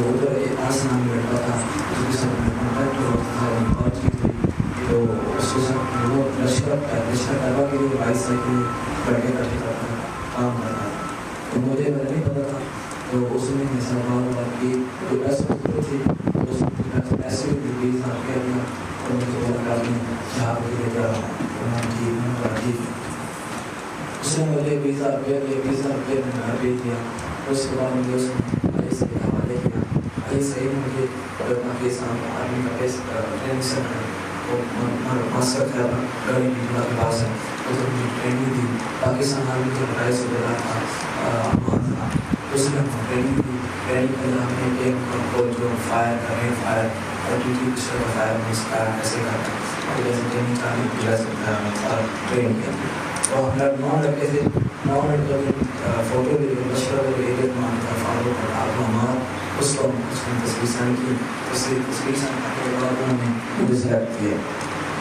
तो उधर एक आसना में लड़का था जिसके साथ में कॉन्टैक्ट होता था, बात की थी, तो उसके साथ वो लश्कर तैयबा के लिए बाईसाइकिल लड़के का ठेका काम करता था। तो मुझे नहीं पता था, तो उसने मेरे साथ बात की, तो ऐसे थी तो ऐसे भी 20,000 रुपया दिया, तो मुझे बोला कि जहाँ पर लेकर ठीक। उसने मुझे 20,000 रुपया दिया, 20,000 रुपये मैंने घर भेज दिया। उसके बाद मुझे उसने आई से हवाले किया, आई से ही मुझे पाकिस्तान आर्मी का ट्रेनिंग सेंटर और मास्टर था गड़ी बिजला के पास है, उधर मुझे ट्रेनिंग दी। पाकिस्तान आर्मी के 250 रुपये था, उसने ट्रेनिंग दी। ट्रेनिंग के लिए हमने एक जो फायर करें फायर फायर में कैसे करना है, जैसे ट्रेनिंग का ट्रेन किया। और हमारे 9 लड़के थे, 9 लड़कों की फ़ोटो ले मशवरा को एक मान था फारूक और आबू उसको तस्वीर साइन की। तस्वीर साइन करने के बाद उन्होंने मुझे सेलेक्ट किया।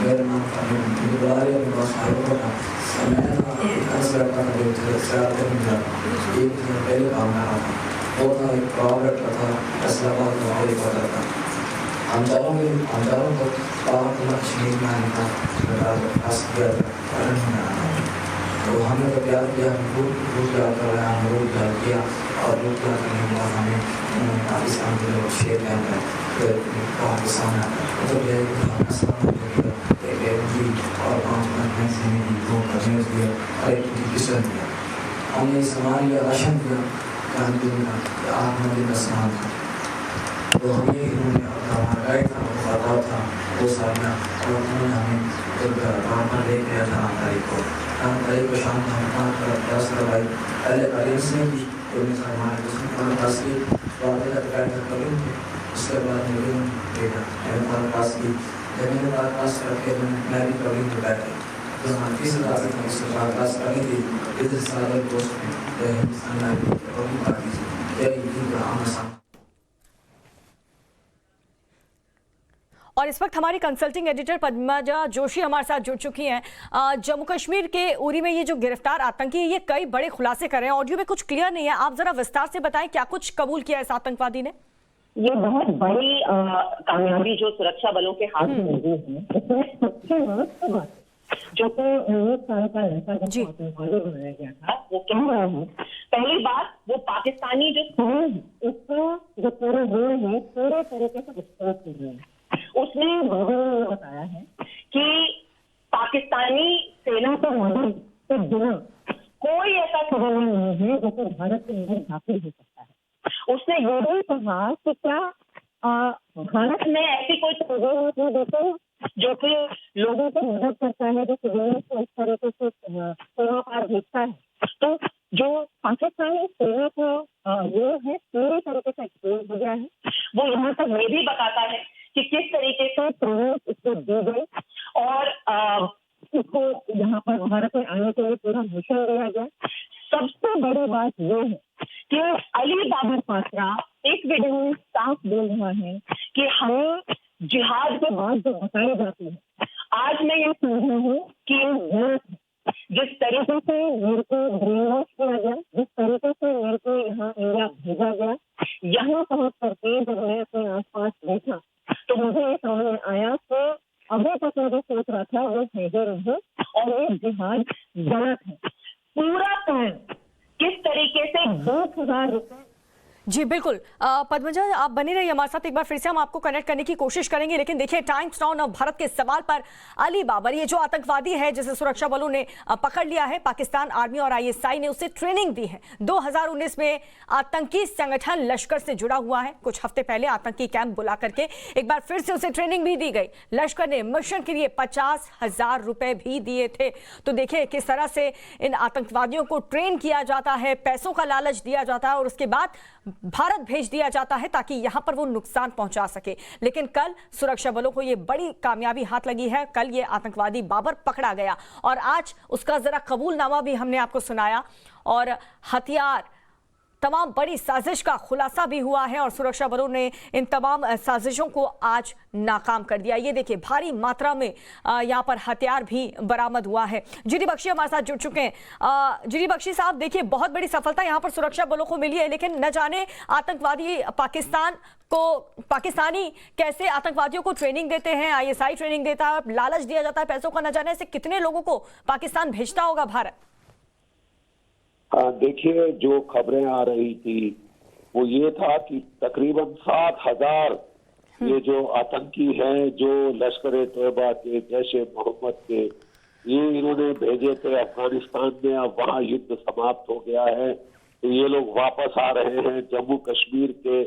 मेरा नाम फारूक, मुझे बुला लिया, मेरे पास फारूक था। मैं ऐसा लड़का था जो शरारत में जाता, एक पहले काम कर रहा था, वो था एक प्रॉब्लम था फैसलाबाद में और एक होता था। हम चारों को पावर कश्मीर में आने का तो हमने तो प्यार किया, बहुत प्यार कर रहे हैं, हम बहुत प्यार किया। और बहुत प्यार करने के बाद हमें पाकिस्तान के लोग शेर कैंप है, फिर पाकिस्तान तो और 5 भैंसें मिली, 2 भैंस दिया और एक किशन दिया। हमने सामान लिया, राशन दिया, खाने पीने का 8-9 दिन का सामान था। तो हमें इन्होंने हमारा गाइड था, वो बताओ था वो सामना, और उन्होंने हमें वहाँ पर ले गया था 9 तारीख को शाम को हम 10 भाई पहले अरेंज नहीं की, तो हमारे उसमें पास की वादे का गाइड का करूँ थे। उसके बाद मुझे भेजा मेरे पास की, जब मैंने पास करके मैं भी कभी तो बैठे, तो हमारे 30,000 से उसके पास करी थी इधर सारे दोस्त में हिंदुस्तान पार्टी से और इस वक्त हमारी कंसल्टिंग एडिटर पद्मजा जोशी हमारे साथ जुड़ चुकी हैं। जम्मू कश्मीर के उरी में ये जो गिरफ्तार आतंकी है, ये कई बड़े खुलासे कर रहे हैं, ऑडियो में कुछ क्लियर नहीं है, आप जरा विस्तार से बताएं क्या कुछ कबूल किया इस आतंकवादी ने। ये बहुत बड़ी कामयाबी जो सुरक्षा बलों के हाथ में लगी है, जो कि 19 साल का लड़का जब आतंकवादी बनाया गया था, वो कह रहा है पहली बात वो पाकिस्तानी जो फौज है उसको जो पूरे रोल है पूरे तरीके से विस्तार कर रहे हैं। उसने बताया है कि पाकिस्तानी सेना के मदद के बिना कोई ऐसा खबर नहीं है जो कि भारत के अंदर दाखिल हो सकता है। उसने ये भी कहा कि क्या भारत में ऐसी कोई तंजीम देते जो कि लोगों को मदद करता है, जो सिविलियंस को इस तरीके से सेवा पार भेजता है। तो जो पाकिस्तानी सेना का ये है पूरी तरीके से एक्सपोज हो गया है। वो यहाँ तक ये भी बताता है कि किस तरीके से ट्रेनिंग इसको दी गई और इसको यहाँ पर भारत में आने के लिए पूरा मिशन दिया गया। सबसे बड़ी बात ये है कि अली बाबर पात्रा एक वीडियो में साफ बोल रहा है कि हमें जिहाद के बाद जो बताई जाती है, आज मैं ये समझ हूँ कि गलत है। जिस तरीके से मेरे को ब्रेन वॉश किया गया, जिस तरीके से मेरे को यहाँ इंडिया भेजा गया, यहाँ पहुँच करके जब मैं अपने आसपास देखा तो मुझे ये समझ में आया कि अभी तक मैं जो सोच रहा था वो हैदर है और ये जिहाद गलत है। पूरा प्लान किस तरीके से 20,000 रुपए। जी बिल्कुल पद्मजा आप बनी रहिए हमारे साथ, एक बार फिर से हम आपको कनेक्ट करने की कोशिश करेंगे। लेकिन देखिए टाइम्स नाउ भारत के सवाल पर अली बाबर ये जो आतंकवादी है जिसे सुरक्षा बलों ने पकड़ लिया है, पाकिस्तान आर्मी और आईएसआई ने उसे ट्रेनिंग दी है। 2019 में आतंकी संगठन लश्कर से जुड़ा हुआ है। कुछ हफ्ते पहले आतंकी कैंप बुला करके एक बार फिर से उसे ट्रेनिंग भी दी गई। लश्कर ने मिशन के लिए 50,000 रुपए भी दिए थे। तो देखिए किस तरह से इन आतंकवादियों को ट्रेन किया जाता है, पैसों का लालच दिया जाता है और उसके बाद भारत भेज दिया जाता है ताकि यहां पर वो नुकसान पहुंचा सके। लेकिन कल सुरक्षा बलों को ये बड़ी कामयाबी हाथ लगी है। कल ये आतंकवादी बाबर पकड़ा गया और आज उसका जरा कबूलनामा भी हमने आपको सुनाया और हथियार तमाम बड़ी साजिश का खुलासा भी हुआ है और सुरक्षा बलों ने इन तमाम साजिशों को आज नाकाम कर दिया। ये देखिए भारी मात्रा में यहाँ पर हथियार भी बरामद हुआ है। जीडी बख्शी हमारे साथ जुड़ चुके हैं। जीडी बख्शी साहब, देखिए बहुत बड़ी सफलता यहाँ पर सुरक्षा बलों को मिली है, लेकिन न जाने आतंकवादी पाकिस्तानी कैसे आतंकवादियों को ट्रेनिंग देते हैं, ISI ट्रेनिंग देता है, लालच दिया जाता है पैसों का, न जाने से कितने लोगों को पाकिस्तान भेजता होगा भारत। देखिए, जो खबरें आ रही थी वो ये था कि तकरीबन 7,000 ये जो आतंकी हैं, जो लश्कर-ए-तोयबा के, जैश-ए-मोहम्मद के, ये इन्होंने भेजे थे अफगानिस्तान में। अब वहाँ युद्ध समाप्त हो गया है तो ये लोग वापस आ रहे हैं, जम्मू कश्मीर के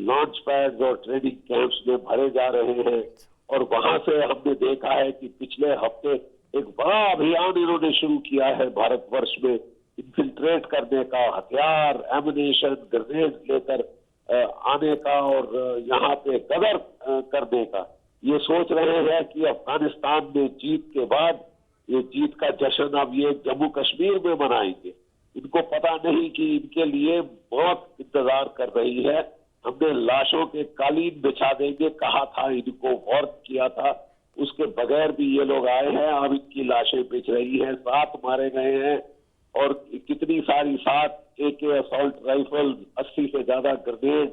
लॉन्च पैड्स और ट्रेनिंग कैंप्स में भरे जा रहे हैं। और वहां से हमने देखा है कि पिछले हफ्ते एक बड़ा अभियान इन्होंने शुरू किया है भारतवर्ष में, इन्फिल्ट्रेट करने का, हथियार, एमुनेशन, ग्रेनेड लेकर आने का और यहाँ पे गदर करने का। ये सोच रहे हैं कि अफगानिस्तान में जीत के बाद ये जीत का जश्न अब ये जम्मू कश्मीर में मनाएंगे। इनको पता नहीं कि इनके लिए बहुत इंतजार कर रही है। हमने लाशों के कालीन बिछा देंगे कहा था, इनको वार्न किया था, उसके बगैर भी ये लोग आए हैं। अब इनकी लाशें बिछ रही हैं, 7 मारे गए हैं और कितनी सारी 7 AK असॉल्ट राइफल, 80 से ज्यादा ग्रेनेड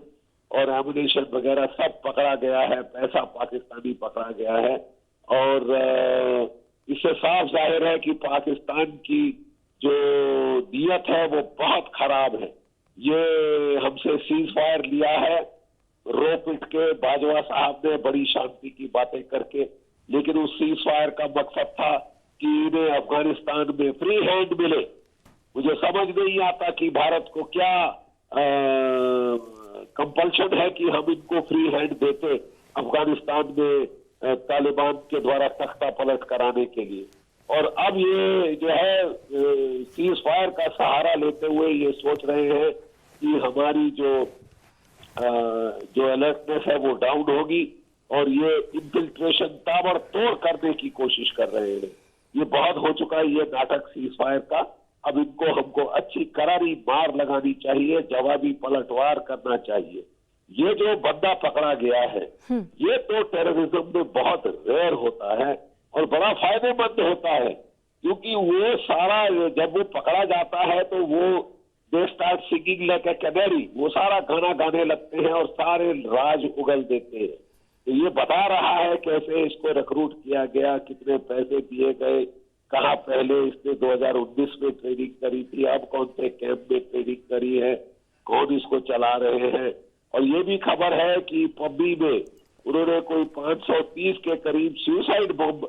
और एमुनेशन वगैरह सब पकड़ा गया है, पैसा पाकिस्तानी पकड़ा गया है। और इससे साफ जाहिर है कि पाकिस्तान की जो नीयत है वो बहुत खराब है। ये हमसे सीज फायर लिया है रो पिट के, बाजवा साहब ने बड़ी शांति की बातें करके, लेकिन उस सीज फायर का मकसद था कि इन्हें अफगानिस्तान में फ्री हैंड मिले। मुझे समझ नहीं आता कि भारत को क्या कंपल्शन है कि हम इनको फ्री हैंड देते अफगानिस्तान में तालिबान के द्वारा तख्ता पलट कराने के लिए। और अब ये जो है सीज फायर का सहारा लेते हुए ये सोच रहे हैं कि हमारी जो अलर्टनेस है वो डाउन होगी और ये इन्फिल्ट्रेशन ताबड़तोड़ करने की कोशिश कर रहे हैं। ये बहुत हो चुका है ये नाटक सीज फायर का। अब इनको हमको अच्छी करारी मार लगानी चाहिए, जवाबी पलटवार करना चाहिए। ये जो बंदा पकड़ा गया है ये तो टेररिज्म में बहुत रेयर होता है और बड़ा फायदेमंद होता है, क्योंकि वो सारा जब वो पकड़ा जाता है तो वो they start singing like a canary, वो सारा गाना गाने लगते हैं और सारे राज उगल देते हैं। तो ये बता रहा है कैसे इसको रिक्रूट किया गया, कितने पैसे दिए गए, कहाँ पहले इसने 2019 में ट्रेनिंग करी थी, अब कौन से कैंप में ट्रेनिंग करी है, कौन इसको चला रहे हैं। और ये भी खबर है कि पब्बी में उन्होंने कोई 530 के करीब सुसाइड बम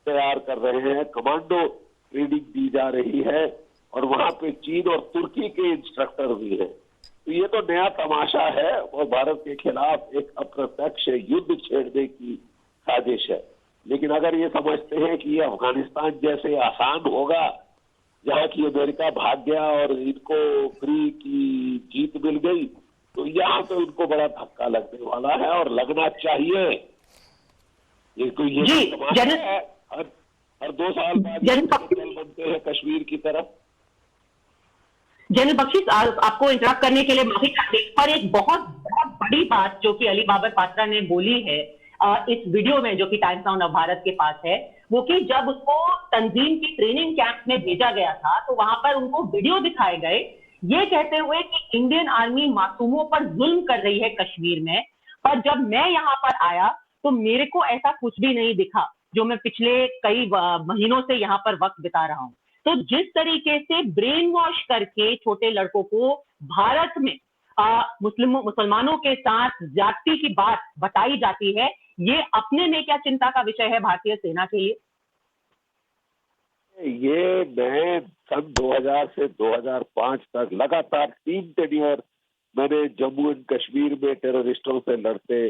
तैयार कर रहे हैं, कमांडो ट्रेनिंग दी जा रही है और वहां पे चीन और तुर्की के इंस्ट्रक्टर भी हैं। तो ये तो नया तमाशा है और भारत के खिलाफ एक अप्रत्यक्ष युद्ध छेड़ने की साजिश है। लेकिन अगर ये समझते हैं कि ये अफगानिस्तान जैसे आसान होगा, जहाँ की अमेरिका भाग गया और इनको फ्री की जीत मिल गई, तो यहाँ तो इनको बड़ा धक्का लगने वाला है और लगना चाहिए। ये कोई ये तमाशा है, हर 2 साल बाद बनते हैं कश्मीर की तरफ। जनरल बख्शी, आपको इंटरप्ट करने के लिए माफी चाहते हैं, पर एक बहुत बहुत बड़ी बात जो कि अली बाबर पात्रा ने बोली है इस वीडियो में, जो कि टाइम्स नाउ नव भारत के पास है, वो कि जब उसको तंजीम की ट्रेनिंग कैंप में भेजा गया था तो वहां पर उनको वीडियो दिखाए गए ये कहते हुए कि इंडियन आर्मी मासूमों पर जुल्म कर रही है कश्मीर में। पर जब मैं यहाँ पर आया तो मेरे को ऐसा कुछ भी नहीं दिखा, जो मैं पिछले कई महीनों से यहाँ पर वक्त बिता रहा हूँ। तो जिस तरीके से ब्रेन वॉश करके छोटे लड़कों को भारत में मुसलमानों के साथ ज्यादती की बात बताई जाती है, ये अपने में क्या चिंता का विषय है भारतीय सेना के लिए? ये मैं सन 2000 से 2005 तक लगातार 3 टेन्योर मैंने जम्मू एंड कश्मीर में टेररिस्टों से लड़ते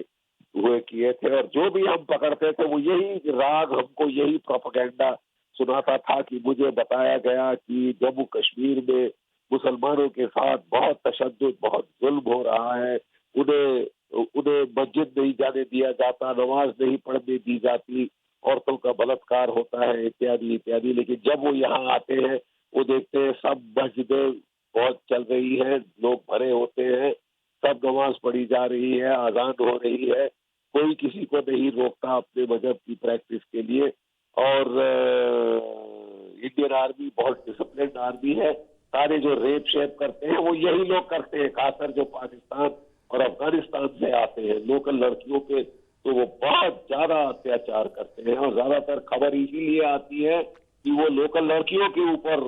हुए किए थे और जो भी हम पकड़ते थे वो यही राग, हमको यही प्रोपेगेंडा सुनाता था कि मुझे बताया गया कि जम्मू कश्मीर में मुसलमानों के साथ बहुत तशद्दुद, बहुत जुल्म हो रहा है, उन्हें मस्जिद नहीं जाने दिया जाता, नमाज नहीं पढ़ने दी जाती, औरतों का बलात्कार होता है, इत्यादि इत्यादि। लेकिन जब वो यहाँ आते हैं वो देखते हैं सब मस्जिदें फौज चल रही है, लोग भरे होते हैं, सब नमाज पढ़ी जा रही है, अजान हो रही है, कोई किसी को नहीं रोकता अपने मजहब की प्रैक्टिस के लिए। और इंडियन आर्मी बहुत डिसिप्लिन आर्मी है। सारे जो रेप शेप करते हैं वो यही लोग करते हैं, खासकर जो पाकिस्तान और अफगानिस्तान से आते हैं लोकल लड़कियों पे, तो वो बहुत ज्यादा अत्याचार करते हैं। और ज्यादातर खबर इसीलिए आती है कि वो लोकल लड़कियों के ऊपर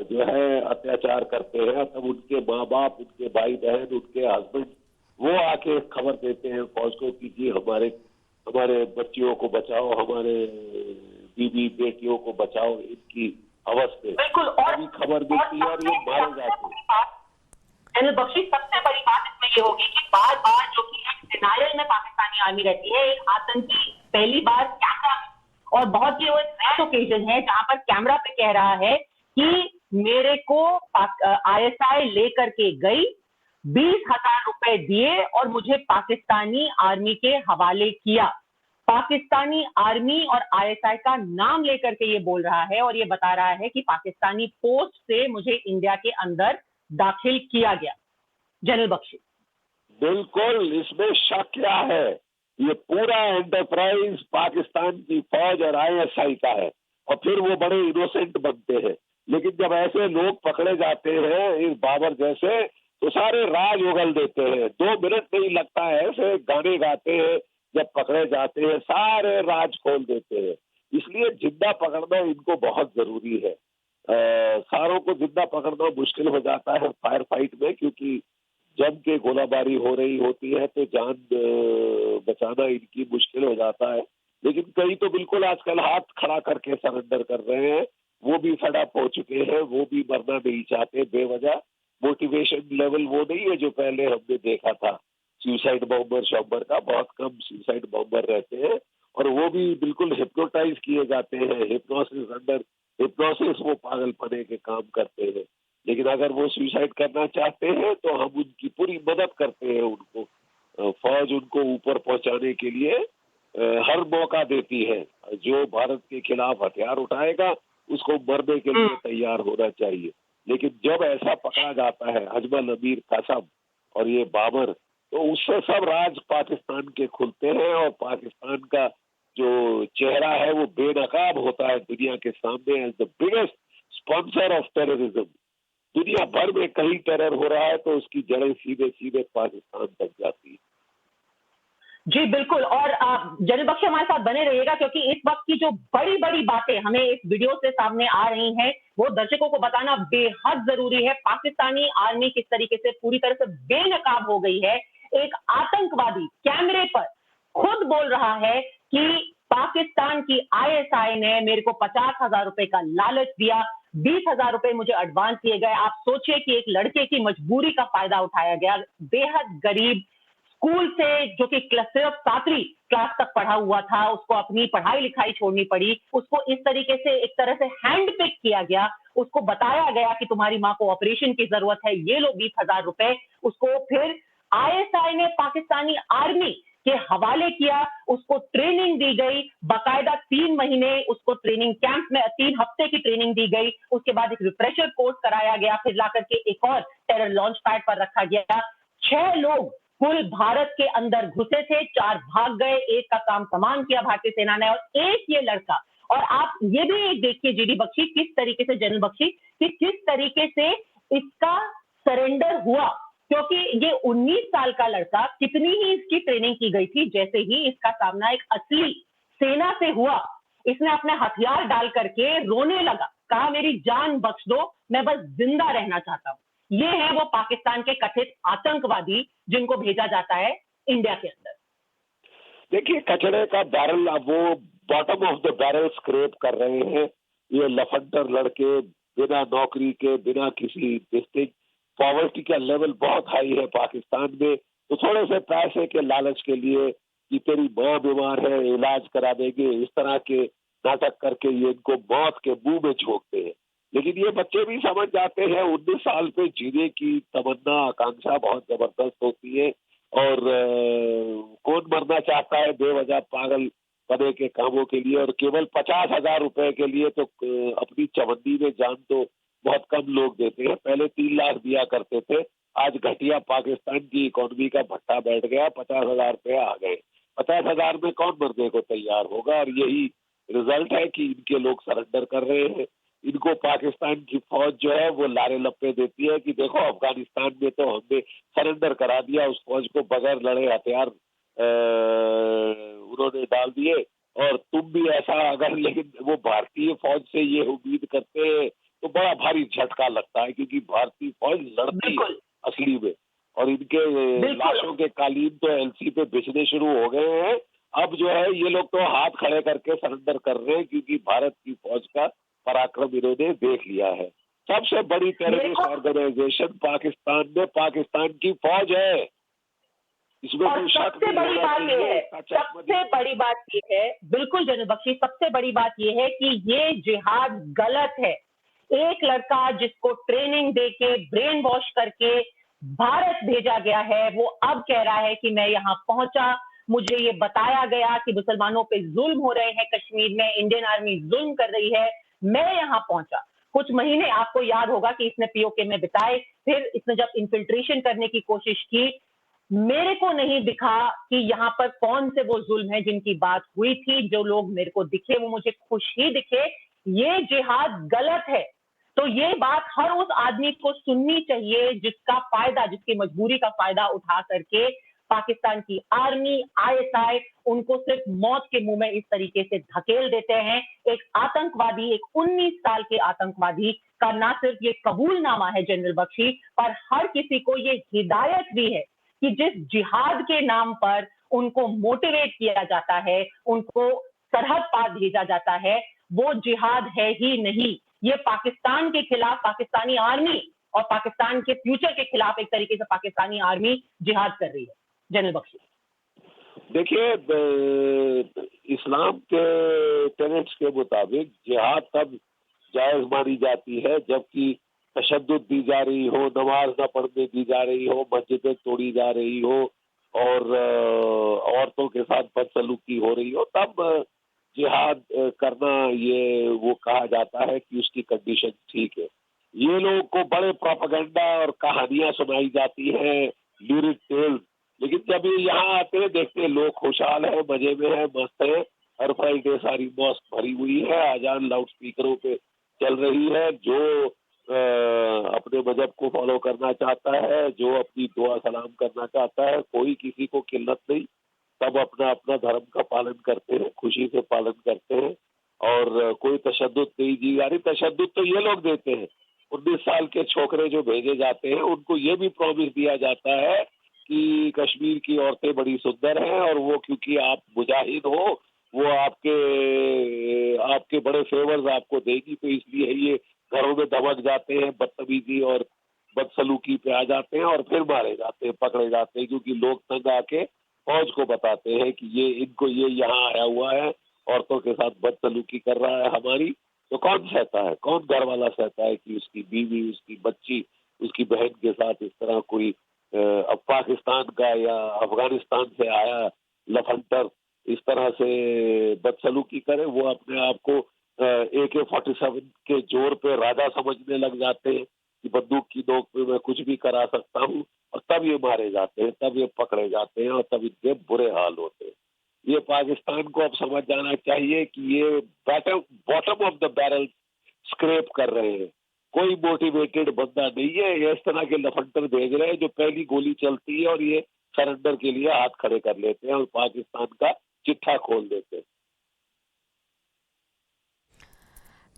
जो है अत्याचार करते हैं। तब उनके माँ बाप, उनके भाई बहन, उनके हस्बैंड वो आके खबर देते हैं फौज को कि जी हमारे बच्चियों को बचाओ, हमारे बीवी बेटियों को बचाओ इनकी हवस से। बिल्कुल। और खबर देती है और ये मारे जाते हैं। जनरल बख्शी, सबसे बड़ी बात इसमें ये होगी कि बार बार जो कि एक डिनायल में पाकिस्तानी आर्मी रहती है, एक आतंकी पहली बार कैमरा और बहुत ही रेयर ओकेजन है जहां पर कैमरा पे कह रहा है कि मेरे को आईएसआई लेकर के गई, 20,000 रुपए दिए और मुझे पाकिस्तानी आर्मी के हवाले किया। पाकिस्तानी आर्मी और आईएसआई का नाम लेकर के ये बोल रहा है और ये बता रहा है कि पाकिस्तानी पोस्ट से मुझे इंडिया के अंदर दाखिल किया गया। जनरल बख्शी, बिल्कुल, इसमें शक क्या है? ये पूरा एंटरप्राइज पाकिस्तान की फौज और आईएसआई का है और फिर वो बड़े इनोसेंट बनते हैं। लेकिन जब ऐसे लोग पकड़े जाते हैं इस बाबर जैसे, तो सारे राज उगल देते हैं। 2 मिनट नहीं लगता है, ऐसे गाने गाते हैं, जब पकड़े जाते हैं सारे राज खोल देते हैं। इसलिए जिंदा पकड़ना इनको बहुत जरूरी है। सारों को जिंदा पकड़ना मुश्किल हो जाता है फायर फाइट में, क्योंकि जम के गोलाबारी हो रही होती है तो जान बचाना इनकी मुश्किल हो जाता है। लेकिन कई तो बिल्कुल आजकल हाथ खड़ा करके सरेंडर कर रहे हैं, वो भी फड अप हो चुके हैं, वो भी मरना नहीं चाहते बेवजह। मोटिवेशन लेवल वो नहीं है जो पहले हमने देखा था सुसाइड बॉम्बर शॉम्बर का। बहुत कम सुसाइड बॉम्बर रहते हैं और वो भी बिल्कुल हिप्नोटाइज किए जाते हैं, हिप्नोसिस अंडर हिप्नोसिस वो पागलपने के काम करते हैं। लेकिन अगर वो सुसाइड करना चाहते हैं तो हम उनकी पूरी मदद करते हैं। उनको फौज उनको ऊपर पहुंचाने के लिए हर मौका देती है। जो भारत के खिलाफ हथियार उठाएगा उसको मरने के लिए तैयार होना चाहिए। लेकिन जब ऐसा पकड़ा जाता है अजमल, अमीर, कासम और ये बाबर, तो उससे सब राज पाकिस्तान के खुलते हैं और पाकिस्तान का जो चेहरा है वो बेनकाब होता है दुनिया के सामने as the biggest sponsor of terrorism. दुनिया भर में कहीं टेरर हो रहा है तो उसकी जड़ें सीधे सीधे पाकिस्तान तक जाती है। जी बिल्कुल। और जनरल बख्शी हमारे साथ बने रहिएगा, क्योंकि इस वक्त की जो बड़ी बड़ी बातें हमें इस वीडियो से सामने आ रही हैं वो दर्शकों को बताना बेहद जरूरी है। पाकिस्तानी आर्मी किस तरीके से पूरी तरह से बेनकाब हो गई है। एक आतंकवादी कैमरे पर खुद बोल रहा है कि पाकिस्तान की आईएसआई ने मेरे को 50,000 रुपए का लालच दिया, 20,000 रुपए मुझे एडवांस दिए गए। आप सोचिए कि एक लड़के की मजबूरी का फायदा उठाया गया, बेहद गरीब स्कूल से जो कि सिर्फ 7वीं क्लास तक पढ़ा हुआ था, उसको अपनी पढ़ाई लिखाई छोड़नी पड़ी। उसको इस तरीके से एक तरह से हैंड पिक किया गया, उसको बताया गया कि तुम्हारी माँ को ऑपरेशन की जरूरत है, ये लो 20,000 रुपए। उसको फिर आईएसआई ने पाकिस्तानी आर्मी के हवाले किया, उसको ट्रेनिंग दी गई, बाकायदा 3 महीने उसको ट्रेनिंग कैंप में 3 हफ्ते की ट्रेनिंग दी गई। उसके बाद एक रिफ्रेशर कोर्स कराया गया, फिर लाकर के एक और टेरर लॉन्च पैड पर रखा गया। 6 लोग कुल भारत के अंदर घुसे थे, 4 भाग गए, एक का काम तमाम किया भारतीय सेना ने और एक ये लड़का। और आप ये भी देखिए जीडी बख्शी, किस तरीके से जनरल बख्शी, कि किस तरीके से इसका सरेंडर हुआ, क्योंकि ये 19 साल का लड़का, कितनी ही इसकी ट्रेनिंग की गई थी, जैसे ही इसका सामना एक असली सेना से हुआ, इसने अपने हथियार डाल करके रोने लगा, कहा मेरी जान बख्श दो, मैं बस जिंदा रहना चाहता हूं। ये है वो पाकिस्तान के कथित आतंकवादी जिनको भेजा जाता है इंडिया के अंदर। देखिए, कचड़े का बैरल, अब वो bottom of the barrel scrap कर रहे हैं। ये लफंडर लड़के बिना नौकरी के, बिना किसी डिस्ट्रिक्ट, पॉवर्टी का लेवल बहुत हाई है पाकिस्तान में, तो थोड़े से पैसे के लालच के लिए कि तेरी माँ बीमार है, इलाज करा देंगे, इस तरह के नाटक करके ये इनको मौत के मुंह में झोंकते हैं। लेकिन ये बच्चे भी समझ जाते हैं 19 साल पे जीने की तमन्ना, आकांक्षा बहुत जबरदस्त होती है और कौन मरना चाहता है बेवजह पागल पने के कामों के लिए। और केवल 50,000 रुपए के लिए तो अपनी चवन्नी में जान तो बहुत कम लोग देते हैं। पहले 3 लाख दिया करते थे, आज घटिया पाकिस्तान की इकोनॉमी का भट्टा बैठ गया, 50,000 रुपये आ गए। 50,000 में कौन मरने को तैयार होगा? और यही रिजल्ट है कि इनके लोग सरेंडर कर रहे हैं। इनको पाकिस्तान की फौज जो है वो लारे लप्पे देती है कि देखो अफगानिस्तान में तो हमने सरेंडर करा दिया, उस फौज को बगैर लड़े हथियार उन्होंने डाल दिए, और तुम भी ऐसा अगर, लेकिन वो भारतीय फौज से ये उम्मीद करते हैं तो बड़ा भारी झटका लगता है, क्योंकि भारतीय फौज लड़ती है असली में, और इनके लाशों के कालीन तो एलसी पे बिछने शुरू हो गए हैं। अब जो है ये लोग तो हाथ खड़े करके सरेंडर कर रहे हैं, क्योंकि भारत की फौज का पराक्रम इन्होंने देख लिया है। सबसे बड़ी टेररिस्ट ऑर्गेनाइजेशन पाकिस्तान में पाकिस्तान की फौज है, इसमें कोई शक सबसे बड़ी बात ये है, सबसे बड़ी बात ये है, बिल्कुल जनरल बख्शी, सबसे बड़ी बात ये है कि ये जिहाद गलत है। एक लड़का जिसको ट्रेनिंग देके ब्रेन वॉश करके भारत भेजा गया है, वो अब कह रहा है कि मैं यहाँ पहुंचा, मुझे ये बताया गया कि मुसलमानों पे जुल्म हो रहे हैं कश्मीर में, इंडियन आर्मी जुल्म कर रही है, मैं यहाँ पहुंचा। कुछ महीने आपको याद होगा कि इसने पीओके में बिताए, फिर इसने जब इन्फिल्ट्रेशन करने की कोशिश की, मेरे को नहीं दिखा कि यहाँ पर कौन से वो जुल्म है जिनकी बात हुई थी। जो लोग मेरे को दिखे वो मुझे खुश ही दिखे। ये जिहाद गलत है। तो ये बात हर उस आदमी को सुननी चाहिए जिसका फायदा, जिसकी मजबूरी का फायदा उठा करके पाकिस्तान की आर्मी, आईएसआई उनको सिर्फ मौत के मुंह में इस तरीके से धकेल देते हैं। एक आतंकवादी, एक 19 साल के आतंकवादी का ना सिर्फ ये कबूलनामा है जनरल बख्शी, पर हर किसी को ये हिदायत भी है कि जिस जिहाद के नाम पर उनको मोटिवेट किया जाता है, उनको सरहद पार भेजा जाता है, वो जिहाद है ही नहीं। ये पाकिस्तान के खिलाफ पाकिस्तानी आर्मी और पाकिस्तान के फ्यूचर के खिलाफ एक तरीके से पाकिस्तानी आर्मी जिहाद कर रही है। जनरल बख्शी, देखिए, इस्लाम के टेनेट्स के मुताबिक जिहाद तब जायज मानी जाती है जबकि तशद्दुद दी जा रही हो, नमाज न पढ़ने दी जा रही हो, मस्जिदें तोड़ी जा रही हो, और औरतों के साथ बदसलूकी हो रही हो, तब जिहाद करना ये वो कहा जाता है कि उसकी कंडीशन ठीक है। ये लोगों को बड़े प्रोपेगेंडा और कहानियां सुनाई जाती हैं, ल्यूरिक टेल्स, लेकिन जब ये यहाँ आते हैं देखते हैं लोग खुशहाल है, मजे में है, मस्त है। हर फ्राइडे सारी मॉस्क भरी हुई है, आजान लाउड स्पीकरों पे चल रही है। जो अपने मजहब को फॉलो करना चाहता है, जो अपनी दुआ सलाम करना चाहता है, कोई किसी को किल्लत नहीं, सब अपना अपना धर्म का पालन करते हैं, खुशी से पालन करते हैं, और कोई तशद्दुद नहीं दी जा रही। तशद्दुद तो ये लोग देते हैं, 19 साल के छोकरे जो भेजे जाते हैं उनको ये भी प्रॉमिस दिया जाता है कि कश्मीर की औरतें बड़ी सुंदर हैं, और वो क्योंकि आप मुजाहिद हो, वो आपके बड़े फेवर्स आपको देगी, तो इसलिए ये घरों में दबक जाते हैं, बदतमीजी और बदसलूकी पे आ जाते हैं, और फिर मारे जाते हैं, पकड़े जाते हैं, क्योंकि लोग तंग आके फौज को बताते हैं कि ये इनको ये यहाँ आया हुआ है, औरतों के साथ बदसलूकी कर रहा है हमारी। तो कौन सहता है, कौन घर वाला सहता है कि उसकी बीवी, उसकी बच्ची, उसकी बहन के साथ इस तरह कोई अब पाकिस्तान का या अफगानिस्तान से आया लफंटर इस तरह से बदसलूकी करे। वो अपने आप को AK-47 के जोर पे राजा समझने लग जाते हैं कि बंदूक की नोक पे मैं कुछ भी करा सकता हूँ, और तब ये मारे जाते हैं, तब ये पकड़े जाते हैं, और तब इनके बुरे हाल होते हैं। ये पाकिस्तान को अब समझ जाना चाहिए कि ये bottom of the barrel scrap कर रहे हैं। कोई मोटिवेटेड बंदा नहीं है, ये इस तरह के लफंटर भेज रहे हैं जो पहली गोली चलती है और ये सरेंडर के लिए हाथ खड़े कर लेते हैं और पाकिस्तान का चिट्ठा खोल देते हैं।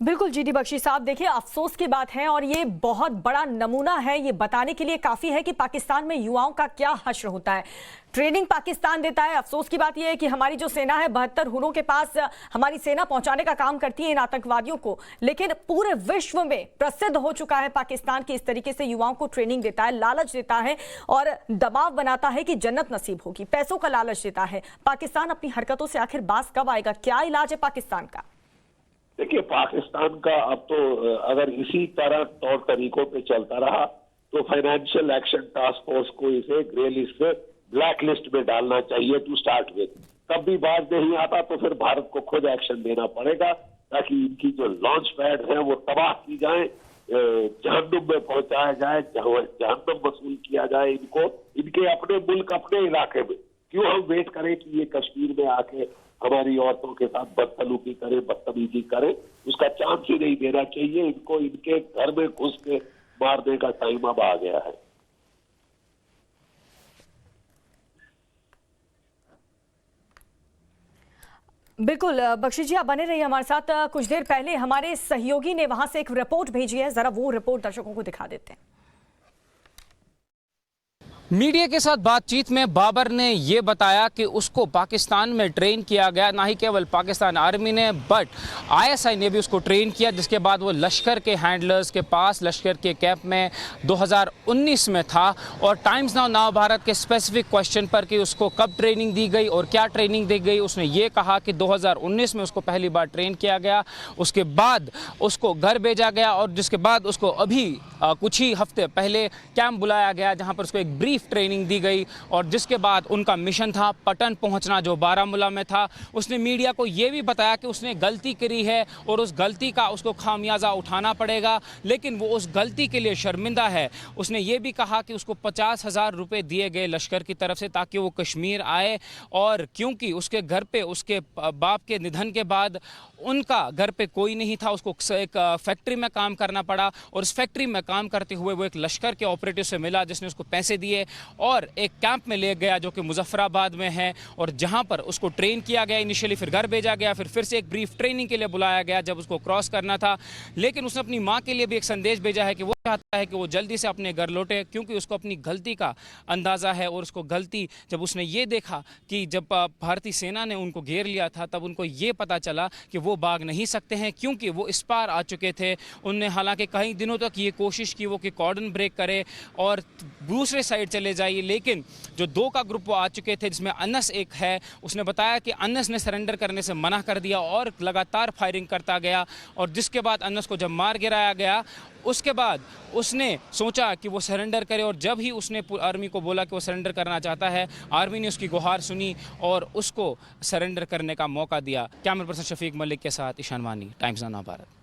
बिल्कुल जीडी बख्शी साहब, देखिए अफसोस की बात है और ये बहुत बड़ा नमूना है, ये बताने के लिए काफी है कि पाकिस्तान में युवाओं का क्या हश्र होता है। ट्रेनिंग पाकिस्तान देता है। अफसोस की बात यह है कि हमारी जो सेना है 72 हुनों के पास हमारी सेना पहुंचाने का काम करती है इन आतंकवादियों को, लेकिन पूरे विश्व में प्रसिद्ध हो चुका है पाकिस्तान की इस तरीके से युवाओं को ट्रेनिंग देता है, लालच देता है और दबाव बनाता है कि जन्नत नसीब होगी, पैसों का लालच देता है। पाकिस्तान अपनी हरकतों से आखिर बाज कब आएगा? क्या इलाज है पाकिस्तान का? देखिए, पाकिस्तान का अब तो अगर इसी तरह तौर तरीकों पे चलता रहा तो फाइनेंशियल एक्शन टास्क फोर्स को इसे ग्रे लिस्ट से ब्लैक लिस्ट में डालना चाहिए टू स्टार्ट विद। तब भी बात नहीं आता तो फिर भारत को खुद एक्शन लेना पड़ेगा ताकि इनकी जो लॉन्च पैड है वो तबाह की जाए जहन्नुम में पहुंचाया जाए, जहन्नुम वसूल किया जाए इनको, इनके अपने मुल्क अपने इलाके में। क्यों हम वेट करें कि ये कश्मीर में आके हमारी औरतों के साथ बदसलूकी करे, बदतमीजी करे? उसका चांस ही नहीं देना चाहिए इनको। इनके घर में घुस के मारने का टाइम अब आ गया है। बिल्कुल बख्शी जी, आप बने रहिए हमारे साथ। कुछ देर पहले हमारे सहयोगी ने वहां से एक रिपोर्ट भेजी है, जरा वो रिपोर्ट दर्शकों को दिखा देते हैं। मीडिया के साथ बातचीत में बाबर ने ये बताया कि उसको पाकिस्तान में ट्रेन किया गया, ना ही केवल पाकिस्तान आर्मी ने बट आईएसआई ने भी उसको ट्रेन किया, जिसके बाद वो लश्कर के हैंडलर्स के पास लश्कर के कैंप में 2019 में था। और टाइम्स नाउ भारत के स्पेसिफिक क्वेश्चन पर कि उसको कब ट्रेनिंग दी गई और क्या ट्रेनिंग दी गई, उसने ये कहा कि 2019 में उसको पहली बार ट्रेन किया गया, उसके बाद उसको घर भेजा गया और जिसके बाद उसको अभी कुछ ही हफ्ते पहले कैंप बुलाया गया जहाँ पर उसको एक ब्रीफ ट्रेनिंग दी गई और जिसके बाद उनका मिशन था पटन पहुंचना जो बारामूला में था। उसने मीडिया को यह भी बताया कि उसने गलती करी है और उस गलती का उसको खामियाजा उठाना पड़ेगा, लेकिन वो उस गलती के लिए शर्मिंदा है। उसने ये भी कहा कि उसको 50,000 रुपये दिए गए लश्कर की तरफ से ताकि वो कश्मीर आए, और क्योंकि उसके घर पे उसके बाप के निधन के बाद उनका घर पे कोई नहीं था, उसको एक फैक्ट्री में काम करना पड़ा और उस फैक्ट्री में काम करते हुए वो एक लश्कर के ऑपरेटिव से मिला जिसने उसको पैसे दिए और एक कैंप में ले गया जो कि मुजफ्फराबाद में है और जहां पर उसको ट्रेन किया गया इनिशियली, फिर घर भेजा गया, फिर से एक ब्रीफ ट्रेनिंग के लिए बुलाया गया जब उसको क्रॉस करना था। लेकिन उसने अपनी माँ के लिए भी एक संदेश भेजा है कि वो चाहता है कि वो जल्दी से अपने घर लौटे क्योंकि उसको अपनी गलती का अंदाज़ा है और उसको गलती जब उसने ये देखा कि जब भारतीय सेना ने उनको घेर लिया था तब उनको ये पता चला कि वो भाग नहीं सकते हैं क्योंकि वो इस पार आ चुके थे। उनने हालांकि कई दिनों तक ये कोशिश की वो कि कॉर्डन ब्रेक करे और दूसरे साइड चले जाइए, लेकिन जो 2 का ग्रुप वो आ चुके थे जिसमें अनस एक है, उसने बताया कि अनस ने सरेंडर करने से मना कर दिया और लगातार फायरिंग करता गया और जिसके बाद अनस को जब मार गिराया गया उसके बाद उसने सोचा कि वो सरेंडर करे और जब ही उसने आर्मी को बोला कि वो सरेंडर करना चाहता है, आर्मी ने उसकी गुहार सुनी और उसको सरेंडर करने का मौका दिया। कैमरा पर्सन शफीक मलिक के साथ ईशान वानी, टाइम्स नाउ भारत।